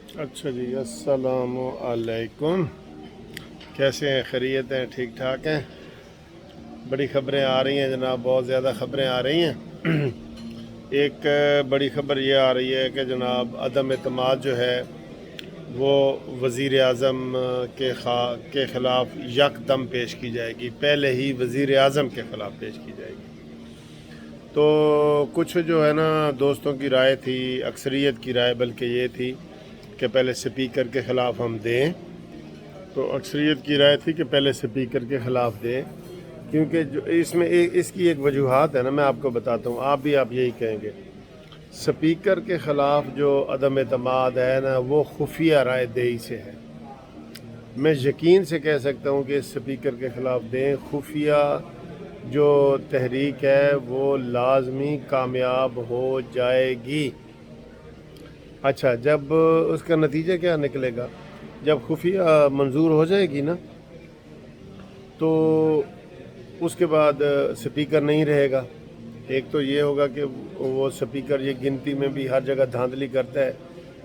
अच्छा जी, अस्सलाम वालेकुम। कैसे हैं? खैरियत हैं? ठीक ठाक हैं? बड़ी ख़बरें आ रही हैं जनाब, बहुत ज़्यादा ख़बरें आ रही हैं। एक बड़ी ख़बर ये आ रही है कि जनाब अदम एतमाद जो है वो वज़ीर आज़म के ख़िलाफ़ यकदम पेश की जाएगी, पहले ही वज़ीर आज़म के ख़िलाफ़ पेश की जाएगी। तो कुछ जो है ना दोस्तों की राय थी, अक्सरियत की राय बल्कि ये थी कि पहले स्पीकर के ख़िलाफ़ हम दें। तो अक्सरियत की राय थी कि पहले स्पीकर के ख़िलाफ़ दें, क्योंकि जो इसमें इसकी एक वजूहात है ना, मैं आपको बताता हूँ, आप यही कहेंगे। स्पीकर के ख़िलाफ़ जो अदम एतमाद है ना, वो खुफिया राय दही से है। मैं यकीन से कह सकता हूँ कि स्पीकर के ख़िलाफ़ दें, खुफिया जो तहरीक है वो लाजमी कामयाब हो जाएगी। अच्छा, जब उसका नतीजा क्या निकलेगा, जब खुफिया मंजूर हो जाएगी ना, तो उसके बाद स्पीकर नहीं रहेगा। एक तो ये होगा कि वो स्पीकर ये गिनती में भी हर जगह धांधली करता है,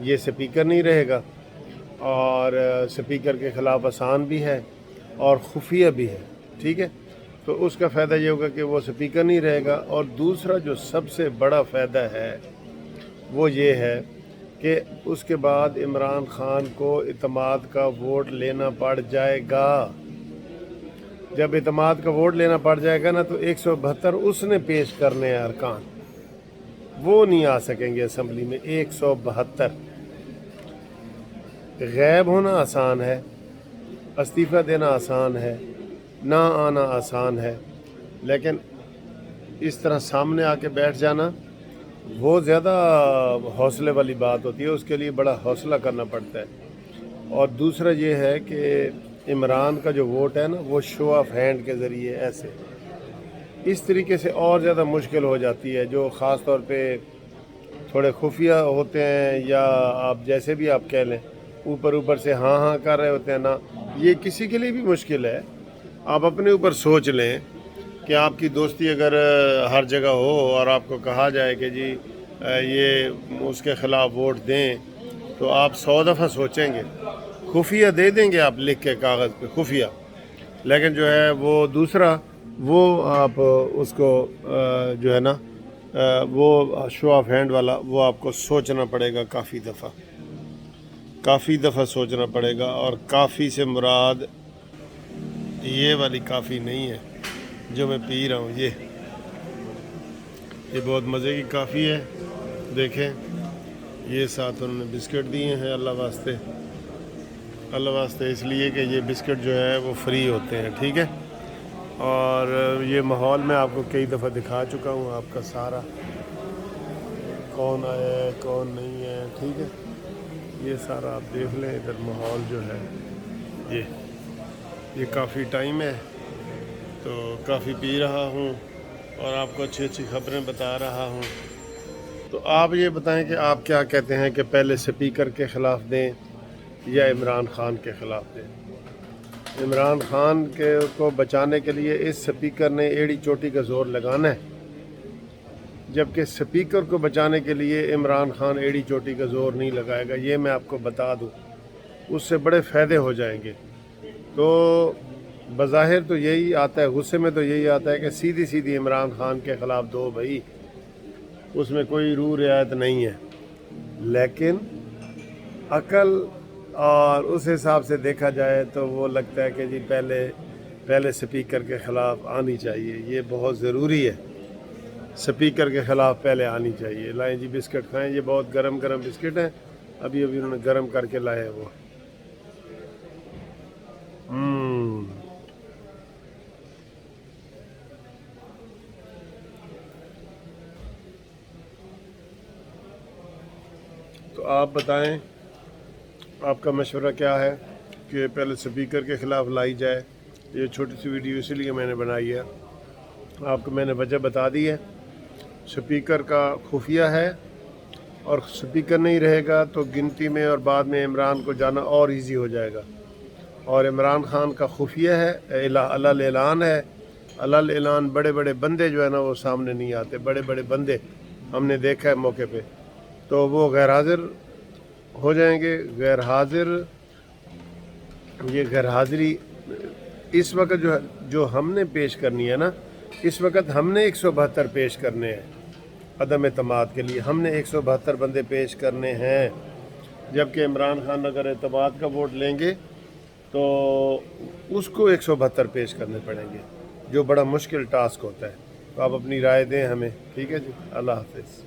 ये स्पीकर नहीं रहेगा, और स्पीकर के ख़िलाफ़ आसान भी है और खुफिया भी है। ठीक है, तो उसका फ़ायदा ये होगा कि वो स्पीकर नहीं रहेगा। और दूसरा जो सबसे बड़ा फ़ायदा है वो ये है कि उसके बाद इमरान खान को इत्तेमाद का वोट लेना पड़ जाएगा। जब इत्तेमाद का वोट लेना पड़ जाएगा ना, तो 172 उसने पेश करने हैं अरकान, वो नहीं आ सकेंगे असम्बली में। 172 गैब होना आसान है, इस्तीफ़ा देना आसान है, ना आना आसान है, लेकिन इस तरह सामने आके बैठ जाना वो ज़्यादा हौसले वाली बात होती है, उसके लिए बड़ा हौसला करना पड़ता है। और दूसरा ये है कि इमरान का जो वोट है ना, वो शो ऑफ हैंड के ज़रिए ऐसे इस तरीके से और ज़्यादा मुश्किल हो जाती है। जो ख़ास तौर पे थोड़े खुफिया होते हैं, या आप जैसे भी आप कह लें, ऊपर ऊपर से हाँ हाँ कर रहे होते हैं ना, ये किसी के लिए भी मुश्किल है। आप अपने ऊपर सोच लें कि आपकी दोस्ती अगर हर जगह हो और आपको कहा जाए कि जी ये उसके ख़िलाफ़ वोट दें, तो आप 100 दफ़ा सोचेंगे। खुफिया दे देंगे आप लिख के कागज़ पे खुफिया, लेकिन जो है वो दूसरा, वो आप उसको जो है ना वो शो ऑफ हैंड वाला, वो आपको सोचना पड़ेगा काफ़ी दफ़ा सोचना पड़ेगा। और काफ़ी से मुराद ये वाली काफ़ी नहीं है जो मैं पी रहा हूँ, ये बहुत मज़े की काफ़ी है। देखें, ये साथ उन्होंने बिस्किट दिए हैं, अल्लाह वास्ते, इसलिए कि ये बिस्किट जो है वो फ्री होते हैं। ठीक है, और ये माहौल मैं आपको कई दफ़ा दिखा चुका हूँ, आपका सारा कौन आया है कौन नहीं है। ठीक है, ये सारा आप देख लें, इधर माहौल जो है ये काफ़ी टाइम है, तो काफ़ी पी रहा हूँ और आपको अच्छी अच्छी खबरें बता रहा हूँ। तो आप ये बताएं कि आप क्या कहते हैं कि पहले स्पीकर के ख़िलाफ़ दें या इमरान खान के ख़िलाफ़ दें। इमरान खान को बचाने के लिए इस स्पीकर ने एड़ी चोटी का ज़ोर लगाना है, जबकि स्पीकर को बचाने के लिए इमरान खान एड़ी चोटी का ज़ोर नहीं लगाएगा। ये मैं आपको बता दूँ, उससे बड़े फ़ायदे हो जाएंगे। तो बज़ाहिर तो यही आता है, गुस्से में तो यही आता है कि सीधी सीधी इमरान खान के ख़िलाफ़ दो भाई, उसमें कोई रू रियायत नहीं है। लेकिन अकल और उस हिसाब से देखा जाए तो वो लगता है कि जी पहले स्पीकर के ख़िलाफ़ आनी चाहिए, ये बहुत ज़रूरी है। स्पीकर के ख़िलाफ़ पहले आनी चाहिए। लाएं जी बिस्किट खाएं, ये बहुत गरम गरम बिस्किट हैं, अभी अभी उन्होंने गरम करके लाए हैं वो। तो आप बताएं, आपका मशवरा क्या है कि पहले स्पीकर के ख़िलाफ़ लाई जाए। ये छोटी सी वीडियो इसीलिए मैंने बनाई है, आपको मैंने वजह बता दी है। स्पीकर का खुफिया है, और स्पीकर नहीं रहेगा तो गिनती में और बाद में इमरान को जाना और इजी हो जाएगा। और इमरान खान का खुफिया है, अलल ऐलान है। अलल ऐलान बड़े बड़े बंदे जो है ना वो सामने नहीं आते, बड़े बड़े बंदे हमने देखा है मौके पे, तो वो गैर हाजिर ہو جائیں گے غیر حاضر. یہ غیر حاضری اس وقت جو ہم نے پیش کرنی ہے نا، اس وقت ہم نے 172 پیش کرنے ہیں عدم اعتماد کے لیے. ہم نے 172 بندے پیش کرنے ہیں، جبکہ عمران خان اگر اعتماد کا ووٹ لیں گے تو اس کو 172 پیش کرنے پڑیں گے، جو بڑا مشکل ٹاسک ہوتا ہے. تو آپ اپنی رائے دیں ہمیں. ٹھیک ہے جی، اللہ حافظ.